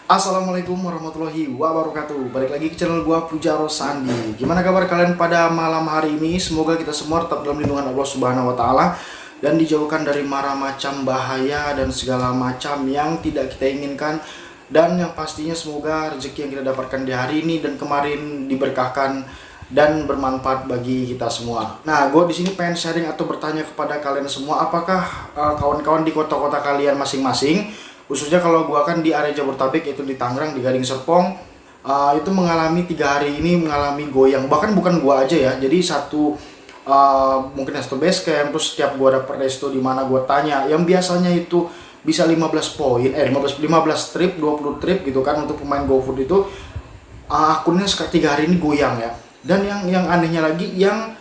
Assalamualaikum warahmatullahi wabarakatuh. Balik lagi ke channel gua Pujaro Sandi. Gimana kabar kalian pada malam hari ini? Semoga kita semua tetap dalam lindungan Allah Subhanahu wa taala dan dijauhkan dari mara macam bahaya dan segala macam yang tidak kita inginkan, dan yang pastinya semoga rezeki yang kita dapatkan di hari ini dan kemarin diberkahkan dan bermanfaat bagi kita semua. Nah, gue di sini pengen sharing atau bertanya kepada kalian semua, apakah kawan-kawan di kota-kota kalian masing-masing, khususnya kalau gua kan di area Jabodetabek, yaitu di Tangerang, di Gading Serpong, itu mengalami 3 hari ini mengalami goyang. Bahkan bukan gua aja ya, jadi mungkin satu base camp, terus setiap gua dapet resto di mana gua tanya, yang biasanya itu bisa 15 poin, 15 trip, 20 trip gitu kan untuk pemain GoFood itu, akunnya 3 hari ini goyang ya. Dan yang anehnya lagi, yang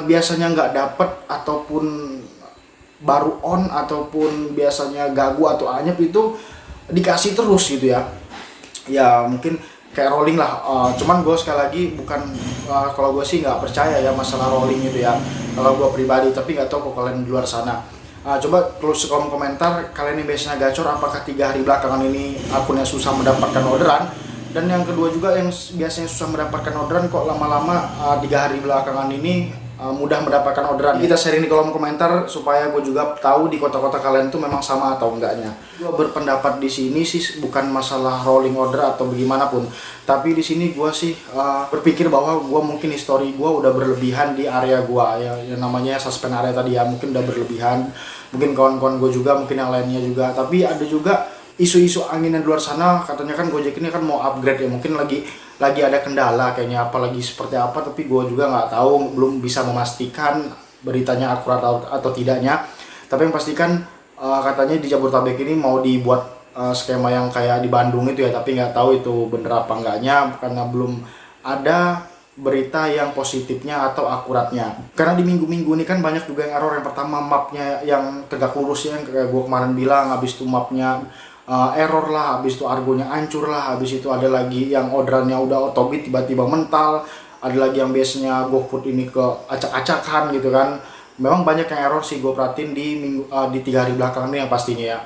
biasanya nggak dapet ataupun baru on ataupun biasanya gagu atau anyep itu dikasih terus gitu ya. Ya mungkin kayak rolling lah. Cuman gue sekali lagi bukan, kalau gue sih nggak percaya ya masalah rolling itu ya, kalau gue pribadi. Tapi nggak tahu kok kalian di luar sana. Coba tulis kolom komentar, kalian yang biasanya gacor, apakah 3 hari belakangan ini akunnya susah mendapatkan orderan? Dan yang kedua juga, yang biasanya susah mendapatkan orderan kok lama-lama 3 hari belakangan ini mudah mendapatkan orderan. Kita sharing di kolom komentar supaya gue juga tahu di kota-kota kalian tuh memang sama atau enggaknya. Gue berpendapat di sini sih bukan masalah rolling order atau bagaimanapun, tapi di sini gue sih berpikir bahwa gue mungkin history gue udah berlebihan di area gue ya, yang namanya suspend area tadi ya, mungkin udah berlebihan. Mungkin kawan-kawan gue juga, mungkin yang lainnya juga. Tapi ada juga isu-isu angin yang di luar sana, katanya kan Gojek ini kan mau upgrade ya, mungkin lagi ada kendala kayaknya, apalagi seperti apa, tapi gue juga nggak tahu, belum bisa memastikan beritanya akurat atau tidaknya. Tapi yang pastikan katanya di Jabodetabek ini mau dibuat skema yang kayak di Bandung itu ya, tapi nggak tahu itu bener apa enggaknya karena belum ada berita yang positifnya atau akuratnya. Karena di minggu-minggu ini kan banyak juga yang error. Yang pertama, mapnya yang tegak lurus ya, yang kayak gue kemarin bilang, habis itu mapnya error lah, habis itu argonya hancur lah, habis itu ada lagi yang orderannya udah otobit tiba-tiba mental, ada lagi yang biasanya GoFood ini ke acak-acakan gitu kan. Memang banyak yang error sih gue perhatiin di 3 hari belakangan ini yang pastinya ya.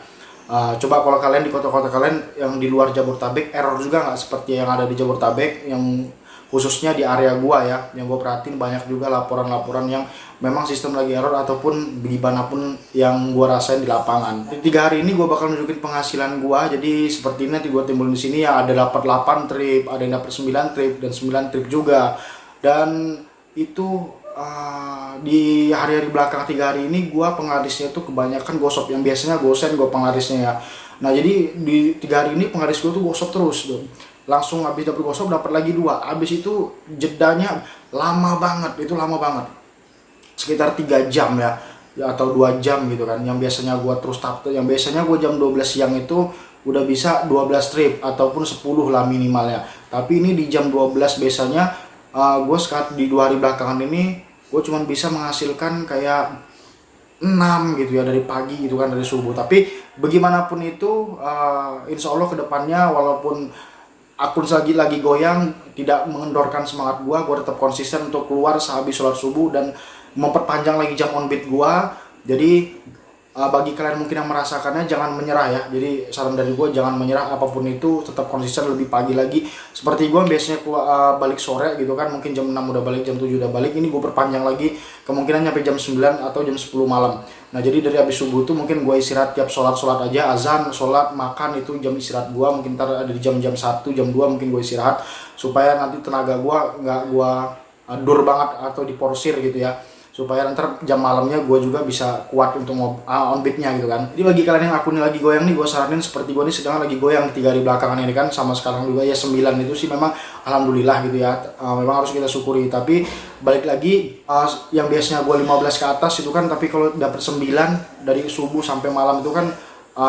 Coba kalau kalian di kota-kota kalian yang di luar Jabodetabek, error juga nggak seperti yang ada di Jabodetabek, yang khususnya di area gua ya, yang gue perhatiin banyak juga laporan-laporan yang memang sistem lagi error ataupun dimanapun yang gua rasain di lapangan. Di 3 hari ini gua bakal nunjukin penghasilan gua. Jadi seperti ini nanti gua timbulin di sini ya, ada dapat 8 trip, ada yang dapat 9 trip dan 9 trip juga. Dan itu di hari-hari belakang 3 hari ini gua penglarisnya tuh kebanyakan gosop, yang biasanya gosen gua penglarisnya ya. Nah jadi di 3 hari ini penglaris gua tuh gosop terus tuh. Langsung habis dapet gosok dapat lagi 2, habis itu jedanya lama banget, itu lama banget, sekitar 3 jam ya, atau 2 jam gitu kan. Yang biasanya gua terus yang biasanya gua jam 12 siang itu udah bisa 12 trip ataupun 10 lah minimalnya, tapi ini di jam 12 biasanya gue sekarang di 2 hari belakangan ini gue cuma bisa menghasilkan kayak 6 gitu ya, dari pagi gitu kan, dari subuh. Tapi bagaimanapun itu insya Allah kedepannya, walaupun akun lagi goyang, tidak mengendorkan semangat gua tetap konsisten untuk keluar sehabis sholat subuh dan memperpanjang lagi jam on beat gua. Jadi bagi kalian mungkin yang merasakannya, jangan menyerah ya. Jadi saran dari gua, jangan menyerah apapun itu, tetap konsisten lebih pagi lagi. Seperti gua biasanya balik sore gitu kan, mungkin jam 6 udah balik, jam 7 udah balik, ini gua perpanjang lagi kemungkinan sampai jam 9 atau jam 10 malam. Nah jadi dari habis subuh tuh mungkin gua istirahat, tiap sholat aja, azan, sholat, makan, itu jam istirahat gua. Mungkin ntar ada di jam 1, jam 2 mungkin gua istirahat, supaya nanti tenaga gua nggak gua dur banget atau diporsir gitu ya, supaya nanti jam malamnya gue juga bisa kuat untuk on beatnya gitu kan. Jadi bagi kalian yang akunnya lagi goyang nih, gue saranin seperti gue nih sedang lagi goyang 3 hari belakangan ini kan, sama sekarang juga ya 9 itu sih memang alhamdulillah gitu ya. Memang harus kita syukuri. Tapi balik lagi, yang biasanya gue 15 ke atas itu kan, tapi kalau dapet 9 dari subuh sampai malam itu kan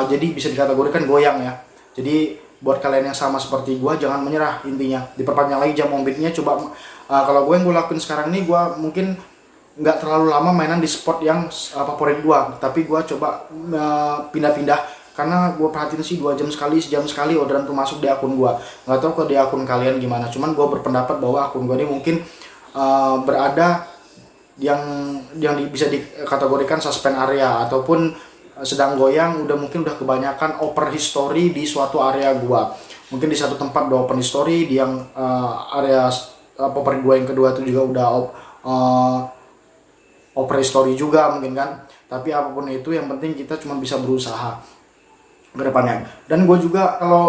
jadi bisa dikategorikan goyang ya. Jadi buat kalian yang sama seperti gue, jangan menyerah, intinya diperpanjang lagi jam on beatnya. Coba kalau gue yang gue lakuin sekarang nih, gue mungkin nggak terlalu lama mainan di spot yang favorit gua, tapi gua coba pindah-pindah, karena gua perhatiin sih 2 jam sekali, sejam sekali orderan tuh masuk di akun gua. Nggak tahu ke di akun kalian gimana, cuman gua berpendapat bahwa akun gua ini mungkin berada yang bisa dikategorikan suspend area ataupun sedang goyang, mungkin udah kebanyakan oper history di suatu area gua. mungkin di satu tempat udah open story, di yang area favorit gue yang kedua itu juga udah open story juga mungkin kan. Tapi apapun itu yang penting kita cuma bisa berusaha ke depannya. Dan gue juga kalau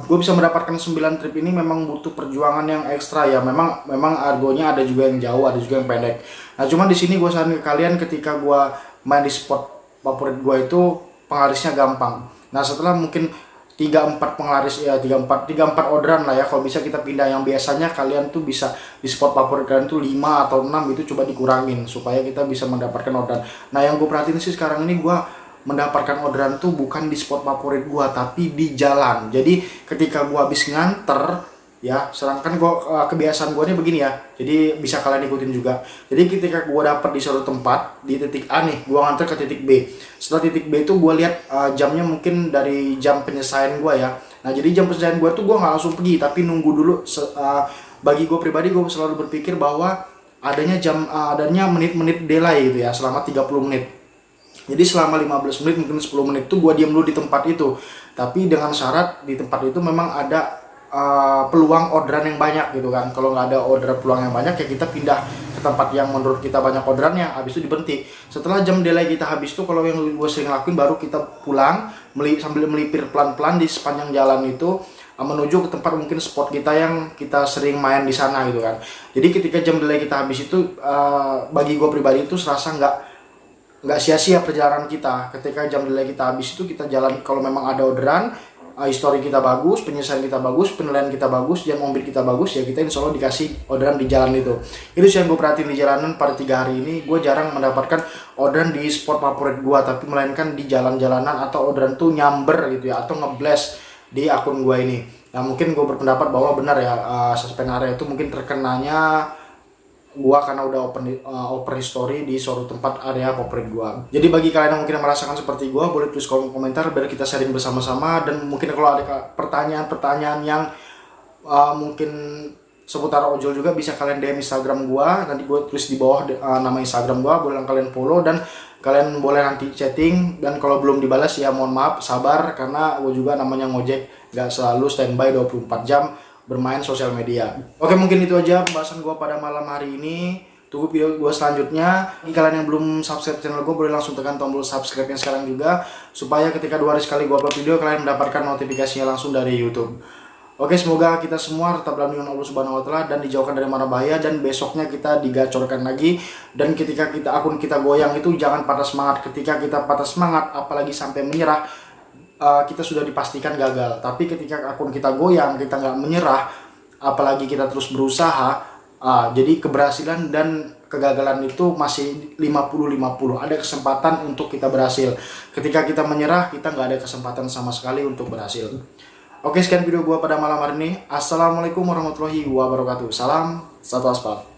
gue bisa mendapatkan 9 trip ini memang butuh perjuangan yang ekstra ya. Memang argonya ada juga yang jauh, ada juga yang pendek. Nah cuman di sini gue saran ke kalian, ketika gue main di spot favorit gue itu penglarisnya gampang. Nah setelah mungkin 3-4 penglaris ya, 3-4 orderan lah ya, kalau bisa kita pindah. Yang biasanya kalian tuh bisa di spot favorit kalian tuh 5 atau 6 itu coba dikurangin supaya kita bisa mendapatkan orderan. Nah yang gue perhatiin sih sekarang ini, gue mendapatkan orderan tuh bukan di spot favorit gua tapi di jalan. Jadi ketika gua habis nganter ya, sedangkan gua kebiasaan gua nih begini ya, jadi bisa kalian ikutin juga. Jadi ketika gua dapet di suatu tempat di titik A nih, gua nganter ke titik B. Setelah titik B itu gua lihat jamnya mungkin dari jam penyelesaian gua ya. Nah jadi jam penyelesaian gua tuh gua nggak langsung pergi, tapi nunggu dulu. Bagi gua pribadi, gua selalu berpikir bahwa adanya menit-menit delay gitu ya, selama 30 menit. Jadi selama 15 menit mungkin 10 menit tuh gue diam dulu di tempat itu. Tapi dengan syarat di tempat itu memang ada peluang orderan yang banyak gitu kan. Kalau nggak ada orderan peluang yang banyak ya kita pindah ke tempat yang menurut kita banyak orderannya. Habis itu diberhenti. Setelah jam delay kita habis tuh, kalau yang gue sering lakuin, baru kita pulang sambil melipir pelan-pelan di sepanjang jalan itu menuju ke tempat mungkin spot kita yang kita sering main di sana gitu kan. Jadi ketika jam delay kita habis itu, bagi gue pribadi itu serasa nggak sia-sia perjalanan kita. Ketika jam delay kita habis itu kita jalan, kalau memang ada orderan, histori kita bagus, penyelesaian kita bagus, penilaian kita bagus, jam ombit kita bagus, ya kita insya Allah dikasih orderan di jalan itu. Itu sih yang gue perhatiin di jalanan pada 3 hari ini. Gue jarang mendapatkan orderan di spot favorit gue, tapi melainkan di jalan-jalanan atau orderan tuh nyamber gitu ya, atau ngeblast di akun gue ini. Nah mungkin gue berpendapat bahwa benar ya, suspend area itu mungkin terkenanya gua karena udah open history di suatu tempat area favorit gua. Jadi bagi kalian yang mungkin merasakan seperti gua, boleh tulis kolom komentar biar kita sharing bersama-sama. Dan mungkin kalau ada pertanyaan-pertanyaan yang mungkin seputar ojol juga, bisa kalian DM Instagram gua. Nanti gua tulis di bawah nama Instagram gua, boleh kalian follow dan kalian boleh nanti chatting. Dan kalau belum dibalas ya mohon maaf, sabar, karena gua juga namanya ngojek, gak selalu standby 24 jam bermain sosial media. Oke, mungkin itu aja pembahasan gue pada malam hari ini. Tunggu video gue selanjutnya. Bagi kalian yang belum subscribe channel gue, boleh langsung tekan tombol subscribe yang sekarang juga, supaya ketika 2 hari sekali gue upload video, kalian mendapatkan notifikasinya langsung dari YouTube. Oke, semoga kita semua tetap dalam lindungan Allah Subhanahu wa Ta'ala dan dijauhkan dari mara bahaya, dan besoknya kita digacorkan lagi. Dan ketika akun kita goyang itu jangan patah semangat. Ketika kita patah semangat, apalagi sampai menyerah, kita sudah dipastikan gagal. Tapi ketika akun kita goyang, kita nggak menyerah, apalagi kita terus berusaha, jadi keberhasilan dan kegagalan itu masih 50-50. Ada kesempatan untuk kita berhasil. Ketika kita menyerah, kita nggak ada kesempatan sama sekali untuk berhasil. Oke, sekian video gua pada malam hari ini. Assalamualaikum warahmatullahi wabarakatuh. Salam satu aspal.